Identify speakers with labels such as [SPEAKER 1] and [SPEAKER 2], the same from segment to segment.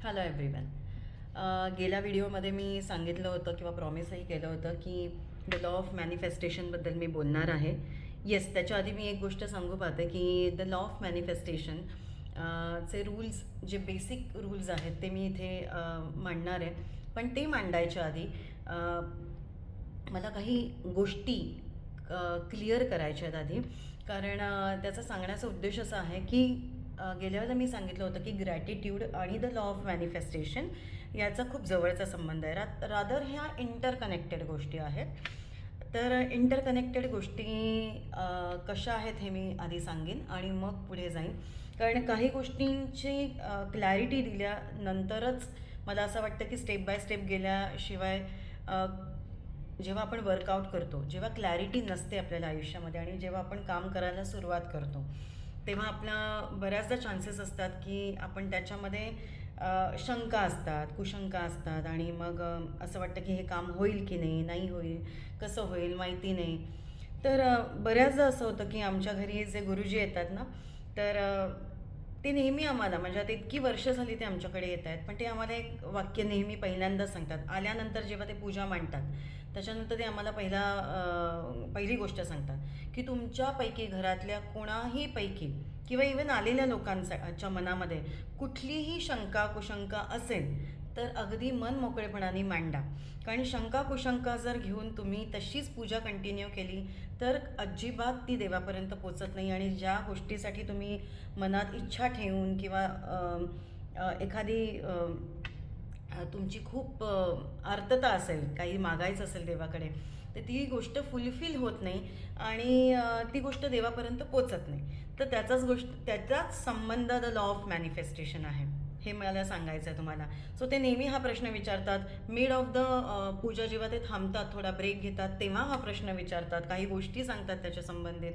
[SPEAKER 1] Hello everyone. गेल्या व्हिडिओमध्ये मी सांगितलं होतं किंवा प्रॉमिसही केलं होतं की द लॉ ऑफ मॅनिफेस्टेशनबद्दल मी बोलणार आहे. येस, त्याच्या आधी मी एक गोष्ट सांगू पाहते की द लॉ ऑफ मॅनिफेस्टेशन चे रूल्स, जे बेसिक रूल्स आहेत ते मी इथे मांडणार आहे. पण ते मांडायच्या आधी मला काही गोष्टी क्लिअर करायच्या आहेत आधी. कारण त्याचा सांगण्याचा उद्देश असा आहे की गेल्या वेळेला मी सांगितलं होतं की ग्रॅटिट्यूड आणि द लॉ ऑफ मॅनिफेस्टेशन याचा खूप जवळचा संबंध आहे. रादर ह्या इंटरकनेक्टेड गोष्टी आहेत. तर इंटरकनेक्टेड गोष्टी कशा आहेत हे मी आधी सांगेन आणि मग पुढे जाईन. कारण काही गोष्टींची क्लॅरिटी दिल्यानंतरच मला असं वाटतं की स्टेप बाय स्टेप गेल्याशिवाय जेव्हा आपण वर्कआउट करतो, जेव्हा क्लॅरिटी नसते आपल्याला आयुष्यामध्ये आणि जेव्हा आपण काम करायला सुरुवात करतो, तेव्हा आपला बऱ्याचदा चान्सेस असतात की आपण त्याच्यामध्ये शंका असतात, कुशंका असतात आणि मग असं वाटतं की हे काम होईल की नाही होईल, कसं होईल माहिती नाही. तर बऱ्याचदा असं होतं की आमच्या घरी जे गुरुजी येतात ना, तर ते नेहमी आम्हाला, म्हणजे आता इतकी वर्ष झाली ते आमच्याकडे येत आहेत, पण ते आम्हाला एक वाक्य नेहमी पहिल्यांदाच सांगतात. आल्यानंतर जेव्हा ते पूजा मांडतात, त्याच्यानंतर ते आम्हाला पहिली गोष्ट सांगतात की तुमच्यापैकी घरातल्या कोणाही पैकी किंवा इवन आलेल्या लोकांच्या मनामध्ये कुठलीही शंका कुशंका असेल तर अगदी मन मोकळेपणाने मांडा. कारण शंका कुशंका जर घेऊन तुम्ही तशीच पूजा कंटिन्यू केली तर अजिबात ती देवापर्यंत पोचत नाही. आणि ज्या गोष्टीसाठी तुम्ही मनात इच्छा ठेवून किंवा एखादी तुमची खूप आर्तता असेल, काही मागायचं असेल देवाकडे, तर ती गोष्ट फुलफिल होत नाही आणि ती गोष्ट देवापर्यंत पोचत नाही. तर त्याचाच संबंध द लॉ ऑफ मॅनिफेस्टेशन आहे, हे मला सांगायचं आहे तुम्हाला. सो ते नेहमी हा प्रश्न विचारतात. मिड ऑफ द पूजा जेव्हा ते थांबतात, थोडा ब्रेक घेतात, तेव्हा हा प्रश्न विचारतात, काही गोष्टी सांगतात त्याच्या संबंधित.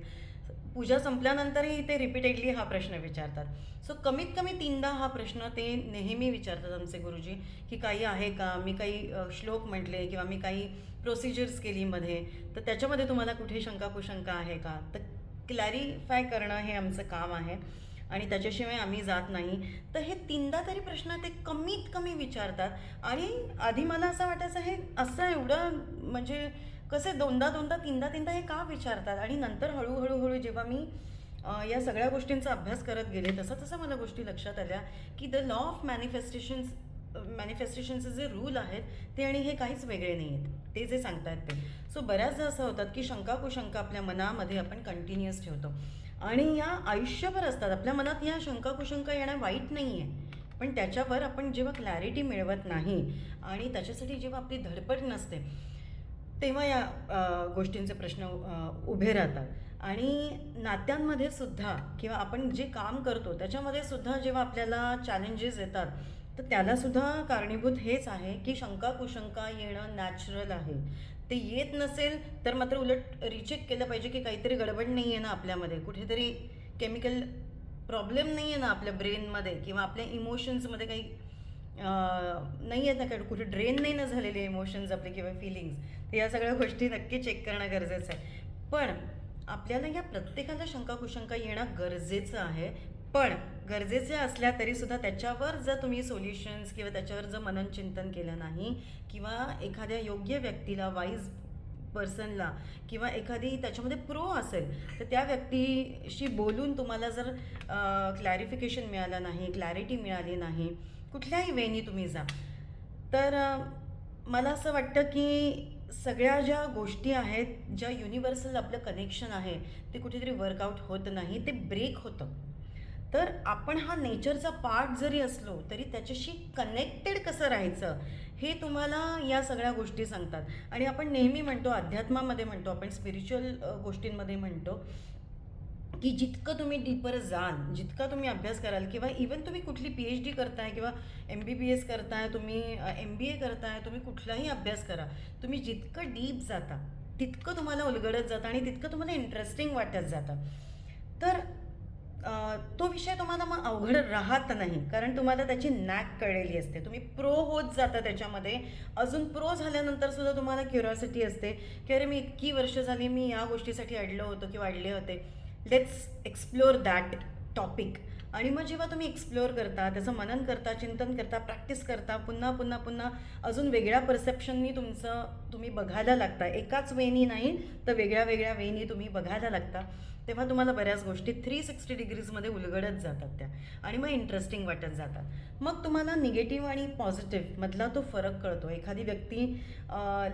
[SPEAKER 1] पूजा संपल्यानंतरही ते रिपीटेडली हा प्रश्न विचारतात. सो कमीत कमी 3दा हा प्रश्न ते नेहमी विचारतात आमचे गुरुजी, की काही आहे का, मी काही श्लोक म्हटले किंवा मी काही प्रोसिजर्स केली मध्ये, तर त्याच्यामध्ये तुम्हाला कुठे शंका कुशंका आहे का. तर क्लॅरिफाय करणं हे आमचं काम आहे आणि त्याच्याशिवाय आम्ही जात नाही. तर हे 3दा तरी प्रश्न ते कमीत कमी विचारतात. आणि आधी मला असं वाटायचं, हे असं एवढं म्हणजे कसे दोनदा दोनदा तीनदा तीनदा हे का विचारतात. आणि नंतर हळूहळू जेव्हा मी या सगळ्या गोष्टींचा अभ्यास करत गेले, तसं तसं मला गोष्टी लक्षात आल्या की द लॉ ऑफ मॅनिफेस्टेशनचे जे रूल आहेत ते आणि हे काहीच वेगळे नाही आहेत, ते जे सांगतायत ते. सो बऱ्याचदा असं होतात की शंका कुशंका आपल्या मनामध्ये आपण कंटिन्युअस ठेवतो आणि या आयुष्यभर असतात. आपल्या मनात या शंका कुशंका येणं वाईट नाही आहे, पण त्याच्यावर आपण जेव्हा क्लॅरिटी मिळवत नाही आणि त्याच्यासाठी जेव्हा आपली धडपड नसते, तेव्हा या गोष्टींचे प्रश्न उभे राहतात. आणि नात्यांमध्ये सुद्धा किंवा आपण जे काम करतो त्याच्यामध्ये सुद्धा जेव्हा आपल्याला चॅलेंजेस येतात, तर त्यालासुद्धा कारणीभूत हेच आहे की शंका कुशंका येणं नॅचरल आहे. ते येत नसेल तर मात्र उलट रिचेक केलं पाहिजे की काहीतरी गडबड नाही आहे ना आपल्यामध्ये, कुठेतरी केमिकल प्रॉब्लेम नाही आहे ना आपल्या ब्रेनमध्ये किंवा आपल्या इमोशन्समध्ये काही नाही आहेत ना, काय कुठे ड्रेन नाही ना झालेले इमोशन्स आपले किंवा फिलिंग्स. तर या सगळ्या गोष्टी नक्की चेक करणं गरजेचं आहे. पण आपल्याला या प्रत्येकाला शंका कुशंका येणं गरजेचं आहे. पण गरजेच्या असल्या तरीसुद्धा त्याच्यावर जर तुम्ही सोल्युशन्स किंवा त्याच्यावर जर मननचिंतन केलं नाही किंवा एखाद्या योग्य व्यक्तीला, वाईज पर्सनला किंवा एखादी त्याच्यामध्ये प्रो असेल तर त्या व्यक्तीशी बोलून तुम्हाला जर क्लॅरिफिकेशन मिळालं नाही, क्लॅरिटी मिळाली नाही, कुठल्याही वेनी तुम्ही जा, तर मला असं वाटतं की सगळ्या ज्या गोष्टी आहेत, ज्या युनिव्हर्सल आपलं कनेक्शन आहे, ते कुठेतरी वर्कआउट होत नाही, ते ब्रेक होतं. तर आपण हा नेचरचा पार्ट जरी असलो तरी त्याच्याशी कनेक्टेड कसं राहायचं हे तुम्हाला या सगळ्या गोष्टी सांगतात. आणि आपण नेहमी म्हणतो, अध्यात्मामध्ये म्हणतो, आपण स्पिरिच्युअल गोष्टींमध्ये म्हणतो की जितकं तुम्ही डीपर जाल, जितका तुम्ही अभ्यास कराल किंवा इवन तुम्ही कुठली PhD करताय किंवा MBBS करताय, तुम्ही MBA करताय, तुम्ही कुठलाही अभ्यास करा, तुम्ही जितकं डीप जाता तितकं तुम्हाला उलगडत जातं आणि तितकं तुम्हाला इंटरेस्टिंग वाटत जातं. तर तो विषय तुम्हाला मग अवघड राहत नाही, कारण तुम्हाला त्याची नॅक कळलेली असते. तुम्ही प्रो होत जाता त्याच्यामध्ये. अजून प्रो झाल्यानंतर सुद्धा तुम्हाला क्युरिओसिटी असते की अरे, मी इतकी वर्ष झाली मी या गोष्टीसाठी अडलो होतो किंवा अडले होते, लेट्स एक्सप्लोर दॅट टॉपिक. आणि मग जेव्हा तुम्ही एक्सप्लोअर करता, त्याचं मनन करता, चिंतन करता, प्रॅक्टिस करता, पुन्हा पुन्हा पुन्हा अजून वेगळ्या परसेप्शननी तुम्ही बघायला लागता, एकाच वेनी नाही तर वेगळ्या वेगळ्या वेनी तुम्ही बघायला लागता, तेव्हा तुम्हाला बऱ्याच गोष्टी 360 डिग्रीजमध्ये उलगडत जातात त्या, आणि मग इंटरेस्टिंग वाटत जातात. मग तुम्हाला निगेटिव्ह आणि पॉझिटिव्ह मधला तो फरक कळतो. एखादी व्यक्ती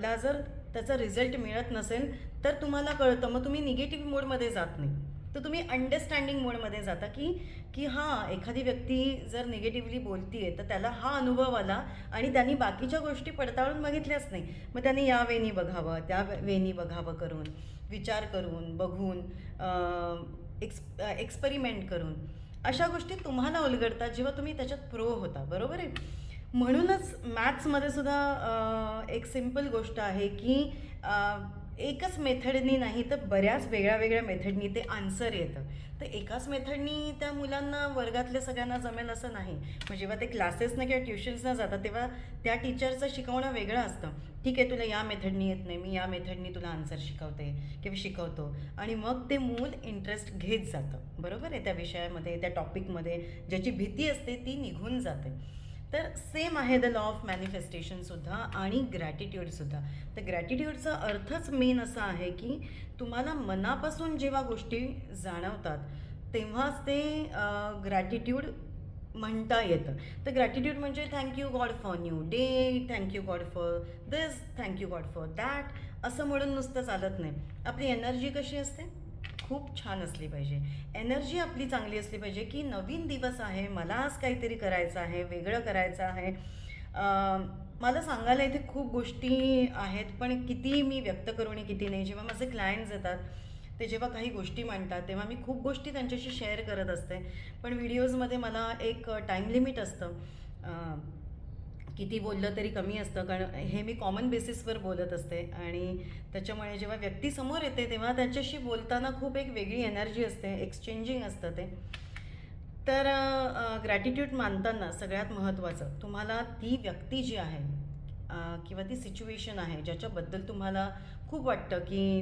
[SPEAKER 1] ला जर त्याचा रिझल्ट मिळत नसेल तर तुम्हाला कळतं, मग तुम्ही निगेटिव्ह मोडमध्ये जात नाही, तर तुम्ही अंडरस्टँडिंग मोडमध्ये जाता की की हां, एखादी व्यक्ती जर निगेटिव्हली बोलतीये तर त्याला हा अनुभव आला आणि त्यांनी बाकीच्या गोष्टी पडताळून बघितल्याच नाही, मग त्यांनी या वेनी बघावं, त्या वेनी बघावं, करून विचार करून बघून एक्सपेरिमेंट करून अशा गोष्टी तुम्हाला उलगडतात जेव्हा तुम्ही त्याच्यात प्रो होता. बरोबर आहे. म्हणूनच मॅथ्समध्ये सुद्धा एक सिम्पल गोष्ट आहे की एकच मेथडनी नाही तर बऱ्याच वेगळ्या वेगळ्या मेथडनी ते आन्सर येतं. तर एकाच मेथडनी त्या मुलांना वर्गातल्या सगळ्यांना जमेल असं नाही. मग जेव्हा ते क्लासेसनं किंवा ट्युशन्सनं जातात तेव्हा त्या टीचरचं शिकवणं वेगळं असतं. ठीक आहे, तुला या मेथडनी येत नाही, मी या मेथडनी तुला आन्सर शिकवते किंवा शिकवतो, आणि मग ते मूल इंटरेस्ट घेत जातं. बरोबर आहे. त्या विषयामध्ये, त्या टॉपिकमध्ये ज्याची भीती असते ती निघून जाते. तर सेम आहे द लॉ ऑफ मॅनिफेस्टेशनसुद्धा आणि ग्रॅटिट्यूडसुद्धा. तर ग्रॅटिट्यूडचा अर्थच मेन असा आहे की तुम्हाला मनापासून जेव्हा गोष्टी जाणवतात तेव्हाच ते ग्रॅटिट्यूड म्हणता येतं. तर ग्रॅटिट्यूड म्हणजे thank you God for new day, thank you God for this, thank you God for that, असं म्हणून नुसतं चालत नाही. आपली एनर्जी कशी असते? खूप छान असली पाहिजे. एनर्जी आपली चांगली असली पाहिजे की नवीन दिवस आहे, मला आज काहीतरी करायचं आहे, वेगळं करायचं आहे. मला सांगायला इथे खूप गोष्टी आहेत, पण किती मी व्यक्त करू आणि किती नाही. जेव्हा माझे क्लायंट्स येतात ते जेव्हा काही गोष्टी मांडतात तेव्हा मी खूप गोष्टी त्यांच्याशी शेअर करत असते, पण व्हिडिओजमध्ये मला एक टाईम लिमिट असतं. किती बोललं तरी कमी असतं, कारण हे मी कॉमन बेसिसवर बोलत असते, आणि त्याच्यामुळे जेव्हा व्यक्ती समोर येते तेव्हा त्याच्याशी बोलताना खूप एक वेगळी एनर्जी असते, एक्सचेंजिंग असतं ते. तर ग्रॅटिट्यूड मानताना सगळ्यात महत्त्वाचं तुम्हाला ती व्यक्ती जी आहे किंवा ती सिच्युएशन आहे ज्याच्याबद्दल तुम्हाला खूप वाटतं की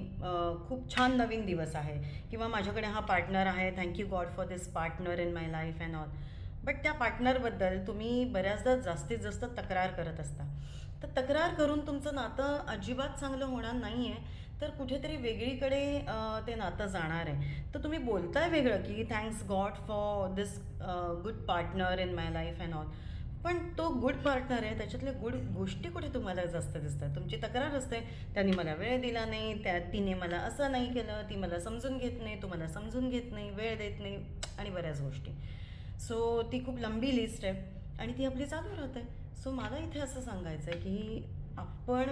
[SPEAKER 1] खूप छान नवीन दिवस आहे, किंवा माझ्याकडे हा पार्टनर आहे, thank you God for this partner in my life and all. But त्या पार्टनरबद्दल तुम्ही बऱ्याचदा जास्तीत जास्त तक्रार करत असता. तर तक्रार करून तुमचं नातं अजिबात चांगलं होणार नाही आहे, तर कुठेतरी वेगळीकडे ते नातं जाणार आहे. तर तुम्ही बोलताय वेगळं की thanks God for this good partner in my life and all, पण तो गुड पार्टनर आहे त्याच्यातल्या गुड गोष्टी कुठे तुम्हाला जास्त दिसतात? तुमची तक्रार असते, त्यांनी मला वेळ दिला नाही, तिने मला असं नाही केलं, ती मला समजून घेत नाही, तू मला समजून घेत नाही, वेळ देत नाही, आणि बऱ्याच गोष्टी. सो ती खूप लंबी लिस्ट आहे आणि ती आपली चालू राहते. सो मला इथे असं सांगायचं आहे की आपण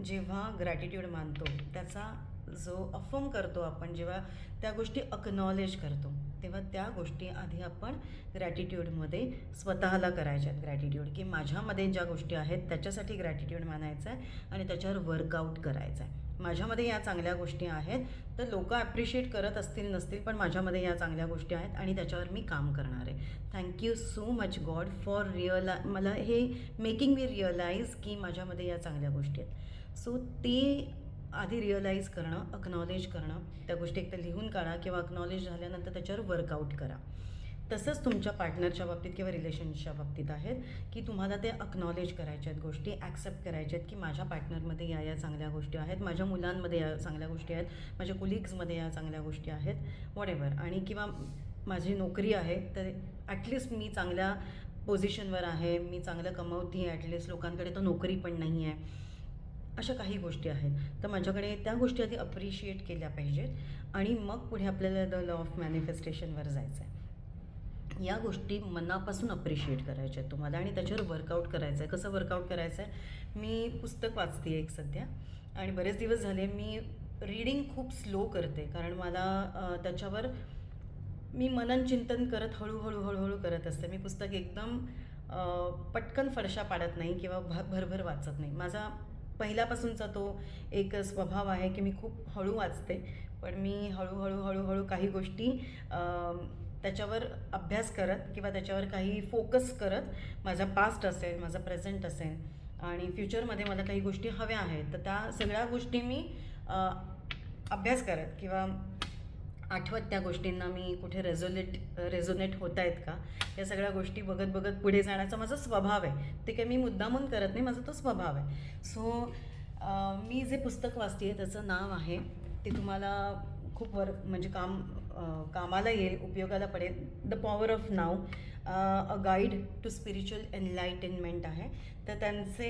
[SPEAKER 1] जेव्हा ग्रॅटिट्यूड मानतो, त्याचा जो अफर्म करतो, आपण जेव्हा त्या गोष्टी अक्नॉलेज करतो, तेव्हा त्या गोष्टी आधी आपण ग्रॅटिट्यूडमध्ये स्वतःला करायच्या आहेत. ग्रॅटिट्यूड की माझ्यामध्ये ज्या गोष्टी आहेत त्याच्यासाठी ग्रॅटिट्यूड मानायचं आहे आणि त्याच्यावर वर्कआउट करायचं आहे. माझ्यामध्ये या चांगल्या गोष्टी आहेत, तर लोक ॲप्रिशिएट करत असतील नसतील, पण माझ्यामध्ये या चांगल्या गोष्टी आहेत आणि त्याच्यावर मी काम करणार आहे. Thank you so much God for मला हे मेकिंग मी रिअलाईज की माझ्यामध्ये या चांगल्या गोष्टी आहेत. सो ते आधी रिअलाईज करणं, अक्नॉलेज करणं, त्या गोष्टी एकतर लिहून काढा किंवा अक्नॉलेज झाल्यानंतर त्याच्यावर वर्कआउट करा. तसंच तुमच्या पार्टनरच्या बाबतीत किंवा रिलेशनशिपच्या बाबतीत आहेत की तुम्हाला ते अक्नॉलेज करायच्या आहेत, गोष्टी ॲक्सेप्ट करायच्या आहेत की माझ्या पार्टनरमध्ये या चांगल्या गोष्टी आहेत, माझ्या मुलांमध्ये या चांगल्या गोष्टी आहेत, माझ्या कुलिग्समध्ये या चांगल्या गोष्टी आहेत, वॉटेवर. आणि किंवा माझी नोकरी आहे तर ॲटलिस्ट मी चांगल्या पोझिशनवर आहे, मी चांगलं कमवते आहे, ॲटलिस्ट लोकांकडे तर नोकरी पण नाही आहे. अशा काही गोष्टी आहेत, तर माझ्याकडे त्या गोष्टी आधी अप्रिशिएट केल्या पाहिजेत आणि मग पुढे आपल्याला द लॉ ऑफ मॅनिफेस्टेशनवर जायचं आहे. या गोष्टी मनापासून अप्रिशिएट करायच्या आहेत तुम्हाला आणि त्याच्यावर वर्कआउट करायचं आहे. कसं वर्कआउट करायचं आहे? मी पुस्तक वाचते आहे एक सध्या, आणि बरेच दिवस झाले मी रीडिंग खूप स्लो करते, कारण मला त्याच्यावर मी मनन चिंतन करत हळूहळू करत असते. मी पुस्तक एकदम पटकन फडशा पाडत नाही किंवा भरभर वाचत नाही. माझा पहिल्यापासूनचा तो एक स्वभाव आहे की मी खूप हळू वाचते, पण मी हळूहळू काही गोष्टी त्याच्यावर अभ्यास करत किंवा त्याच्यावर काही फोकस करत, माझा पास्ट असेल, माझा प्रेझेंट असेल आणि फ्युचरमध्ये मला काही गोष्टी हव्या आहेत, तर त्या सगळ्या गोष्टी मी अभ्यास करत किंवा आठवत त्या गोष्टींना मी कुठे रेझोनेट होत आहेत का, या सगळ्या गोष्टी बघत बघत पुढे जाण्याचा माझा स्वभाव आहे. ते काही मी मुद्दामून करत नाही, माझा तो स्वभाव आहे. सो मी जे पुस्तक वाचते त्याचं नाव आहे, ते तुम्हाला खूप म्हणजे कामाला येईल, उपयोगाला पडेल. The power of now, a guide to spiritual enlightenment आहे. तर त्यांचे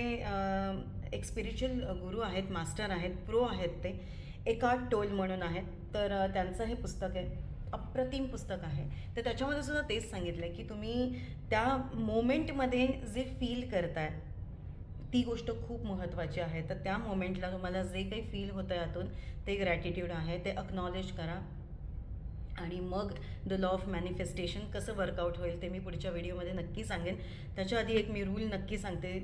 [SPEAKER 1] एक स्पिरिच्युअल गुरु आहेत, मास्टर आहेत, प्रो आहेत ते, एकार्ट टोल म्हणून आहेत. तर त्यांचं हे पुस्तक आहे, अप्रतिम पुस्तक आहे. तर त्याच्यामध्ये सुद्धा तेच सांगितलं आहे की तुम्ही त्या मोमेंटमध्ये जे फील करताय ती गोष्ट खूप महत्त्वाची आहे. तर त्या मोमेंटला तुम्हाला जे काही फील होतं आहे यातून, ते ग्रॅटिट्यूड आहे, ते अक्नॉलेज करा. आणि मग द लॉ ऑफ मॅनिफेस्टेशन कसं वर्कआउट होईल ते मी पुढच्या व्हिडिओमध्ये नक्की सांगेन. त्याच्या आधी एक मी रूल नक्की सांगते.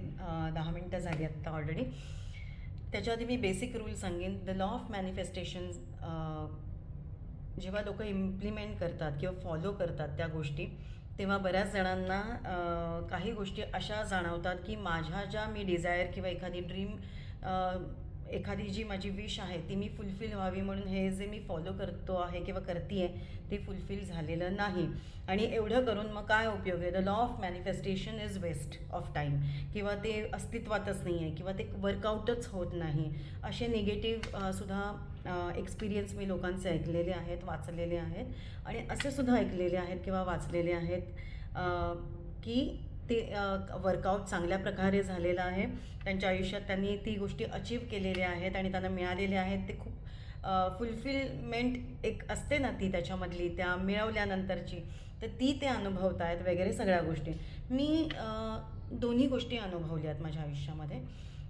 [SPEAKER 1] 10 मिनटं झाली आत्ता ऑलरेडी. त्याच्या आधी मी बेसिक रूल सांगेन. द लॉ ऑफ मॅनिफेस्टेशन जेव्हा लोक इम्प्लिमेंट करतात किंवा फॉलो करतात त्या गोष्टी, तेव्हा बऱ्याच जणांना काही गोष्टी अशा जाणवतात की माझ्या ज्या मी डिझायर किंवा एखादी ड्रीम, एखादी जी माझी विश आहे ती मी फुलफिल व्हावी म्हणून हे जे मी फॉलो करतो आहे किंवा करते आहे ते फुलफिल झालेलं नाही. आणि एवढं करून मग काय उपयोग आहे. The law of manifestation is waste of time, किंवा ते अस्तित्वातच नाही आहे, किंवा ते वर्कआउटच होत नाही, असे निगेटिव्ह सुद्धा एक्सपिरियन्स मी लोकांचे ऐकलेले आहेत, वाचलेले आहेत. आणि असे सुद्धा ऐकलेले आहेत किंवा वाचलेले आहेत की ते वर्कआउट चांगल्या प्रकारे झालेलं आहे, त्यांच्या आयुष्यात त्यांनी ती गोष्टी अचीव केलेल्या आहेत आणि त्यांना मिळालेल्या आहेत. ते खूप फुलफिलमेंट एक असते ना ती त्याच्यामधली, त्या मिळवल्यानंतरची, तर ती ते अनुभवत आहेत वगैरे सगळ्या गोष्टी. मी दोन्ही गोष्टी अनुभवल्या आहेत माझ्या आयुष्यामध्ये.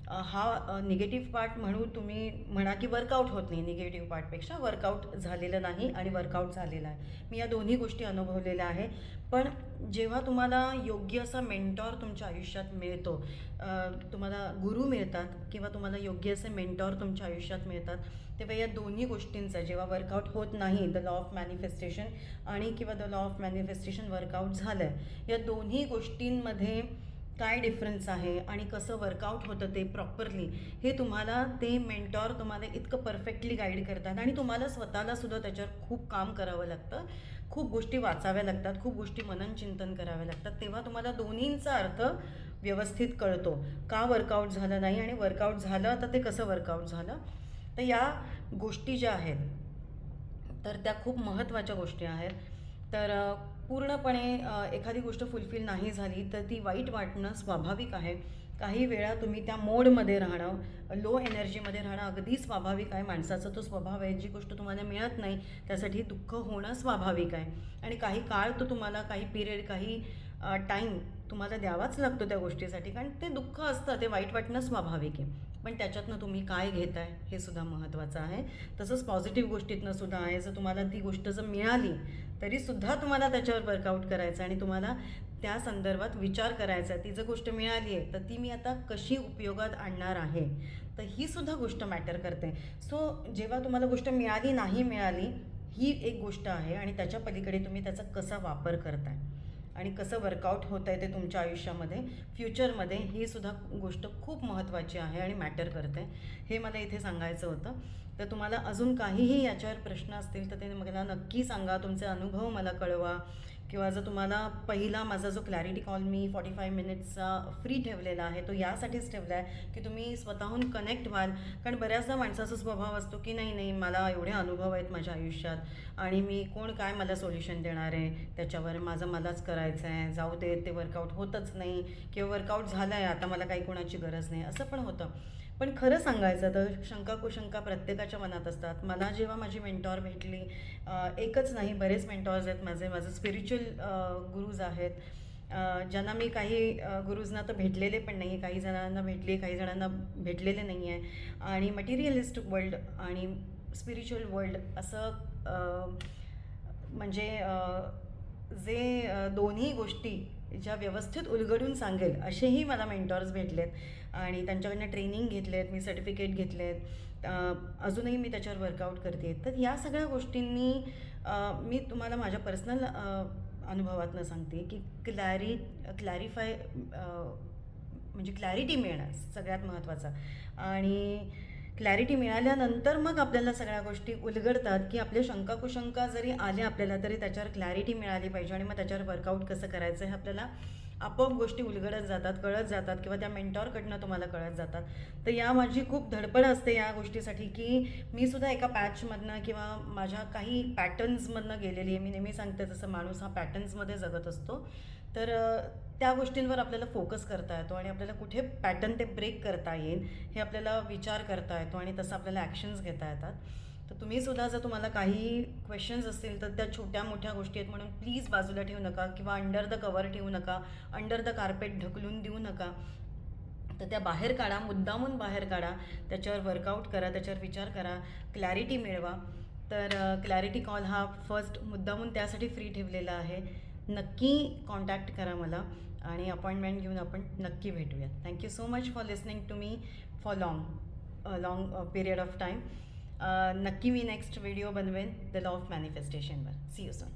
[SPEAKER 1] हा निगेटिव्ह पार्ट तुम्ही म्हणा की वर्कआउट होत नाही, निगेटिव्ह पार्टपेक्षा वर्कआउट झालेलं नाही आणि वर्कआउट झालेलं आहे. मी या दोन्ही गोष्टी अनुभवलेल्या आहे. पण जेव्हा तुम्हाला योग्य असा मेंटॉर तुमच्या आयुष्यात मिळतो, तुम्हाला गुरु मिळतात किंवा तुम्हाला योग्य असे मेंटॉर तुमच्या आयुष्यात मिळतात, तेव्हा या दोन्ही गोष्टींचा, जेव्हा वर्कआउट होत नाही, द लॉ ऑफ मॅनिफेस्टेशन आणि किंवा the law of manifestation workout झालं आहे, या दोन्ही गोष्टींमध्ये काय डिफरन्स आहे आणि कसं वर्कआउट होतं ते प्रॉपरली, हे तुम्हाला ते मेंटॉर तुम्हाला इतकं परफेक्टली गाईड करतात. आणि तुम्हाला स्वतःलासुद्धा त्याच्यावर खूप काम करावं लागतं, खूप गोष्टी वाचाव्या लागतात, खूप गोष्टी मननचिंतन कराव्या लागतात. तेव्हा तुम्हाला दोन्हींचा अर्थ व्यवस्थित कळतो, का वर्कआउट झालं नाही आणि वर्कआउट झालं तर ते कसं वर्कआउट झालं. तर या गोष्टी ज्या आहेत तर त्या खूप महत्त्वाच्या गोष्टी आहेत. तर पूर्णपणे एखादी गोष्ट फुलफिल नाही झाली तर ती वाईट वाटणं स्वाभाविक आहे. काही वेळा तुम्ही त्या मोडमध्ये राहणं, लो एनर्जीमध्ये राहणं अगदी स्वाभाविक आहे. माणसाचा तो स्वभाव आहे. जी गोष्ट तुम्हाला मिळत नाही त्यासाठी दुःख होणं स्वाभाविक आहे. आणि काही काळ तो तुम्हाला, काही पिरियड, काही टाईम तुम्हाला द्यावाच लागतो त्या गोष्टीसाठी, कारण ते दुःख असतं, ते वाईट वाटणं स्वाभाविक आहे. पण त्याच्यातनं तुम्ही काय घेताय हे सुद्धा महत्त्वाचं आहे. तसंच पॉझिटिव्ह गोष्टीतनं सुद्धा आहे. जर तुम्हाला ती गोष्ट जर मिळाली तरीसुद्धा तुम्हाला त्याच्यावर वर्कआउट करायचं आणि तुम्हाला त्या संदर्भात विचार करायचा. ती जर गोष्ट मिळाली आहे तर ती मी आता कशी उपयोगात आणणार आहे, तर ही सुद्धा गोष्ट मॅटर करते. सो जेव्हा तुम्हाला गोष्ट मिळाली, नाही मिळाली, ही एक गोष्ट आहे आणि त्याच्या पलीकडे तुम्ही त्याचा कसा वापर करताय आणि कसं वर्कआउट होतं आहे ते तुमच्या आयुष्यामध्ये, फ्युचरमध्ये, ही सुद्धा गोष्ट खूप महत्त्वाची आहे आणि मॅटर करते. हे मला इथे सांगायचं होतं. तर तुम्हाला अजून काहीही याच्यावर प्रश्न असतील तर ते मला नक्की सांगा, तुमचे अनुभव मला कळवा. किंवा जर तुम्हाला पहिला माझा जो क्लॅरिटी कॉल मी 45 मिनिट्सचा फ्री ठेवलेला आहे तो यासाठीच ठेवला आहे की तुम्ही स्वतःहून कनेक्ट व्हाल. कारण बऱ्याचदा माणसाचा स्वभाव असतो की नाही मला एवढे अनुभव आहेत माझ्या आयुष्यात आणि मी कोण काय मला सोल्युशन देणार आहे त्याच्यावर, माझं मलाच करायचं आहे, जाऊ दे, ते वर्कआउट होतच नाही किंवा वर्कआउट झालं आहे आता मला काही कोणाची गरज नाही, असं पण होतं. पण खरं सांगायचं तर शंका कुशंका प्रत्येकाच्या मनात असतात. मला जेव्हा माझी मेंटॉर भेटली, एकच नाही बरेच मेंटॉर्स आहेत माझे स्पिरिच्युअल गुरुज आहेत, ज्यांना मी काही गुरुजना तर भेटलेले पण नाही आहे, काही जणांना भेटले, काही जणांना भेटलेले नाही आहे. आणि मटेरियलिस्ट वर्ल्ड आणि स्पिरिच्युअल वर्ल्ड असं म्हणजे जे दोन्ही गोष्टी ज्या व्यवस्थित उलगडून सांगेल असेही मला मेंटॉर्स भेटलेत आणि त्यांच्याकडनं ट्रेनिंग घेतलेत, मी सर्टिफिकेट घेतलेत, अजूनही मी त्याच्यावर वर्कआउट करते. तर या सगळ्या गोष्टींनी मी तुम्हाला माझ्या पर्सनल अनुभवातनं सांगते की क्लॅरिटी मिळणं सगळ्यात महत्त्वाचं. आणि क्लॅरिटी मिळाल्यानंतर मग आपल्याला सगळ्या गोष्टी उलगडतात, की आपल्या शंका कुशंका जरी आल्या आपल्याला तरी त्याच्यावर क्लॅरिटी मिळाली पाहिजे आणि मग त्याच्यावर वर्कआउट कसं करायचं हे आपल्याला आपोआप गोष्टी उलगडत जातात, कळत जातात किंवा त्या मेंटॉरकडनं तुम्हाला कळत जातात. तर या माझी खूप धडपड असते या गोष्टीसाठी, की मी सुद्धा एका पॅचमधनं किंवा माझ्या काही पॅटर्न्समधनं गेलेली आहे. मी नेहमी सांगते तसं माणूस हा पॅटर्न्समध्ये जगत असतो. तर त्या गोष्टींवर आपल्याला फोकस करता येतो आणि आपल्याला कुठे पॅटर्न ते ब्रेक करता येईल हे आपल्याला विचार करता येतो आणि तसं आपल्याला ॲक्शन्स घेता येतात. तर तुम्हीसुद्धा जर तुम्हाला काही क्वेश्चन्स असतील तर त्या छोट्या मोठ्या गोष्टी आहेत म्हणून प्लीज बाजूला ठेवू नका किंवा अंडर द कवर ठेवू नका, अंडर द कार्पेट ढकलून देऊ नका. तर त्या बाहेर काढा, मुद्दामून बाहेर काढा, त्याच्यावर वर्कआउट करा, त्याच्यावर विचार करा, क्लॅरिटी मिळवा. तर क्लॅरिटी कॉल हा फर्स्ट मुद्दामून त्यासाठी फ्री ठेवलेला आहे. नक्की कॉन्टॅक्ट करा मला आणि अपॉइंटमेंट घेऊन आपण नक्की भेटूया. Thank you so much for listening to me for long period of time. नक्की मी नेक्स्ट व्हिडिओ बनवेन द लॉ ऑफ मॅनिफेस्टेशनवर. See you soon.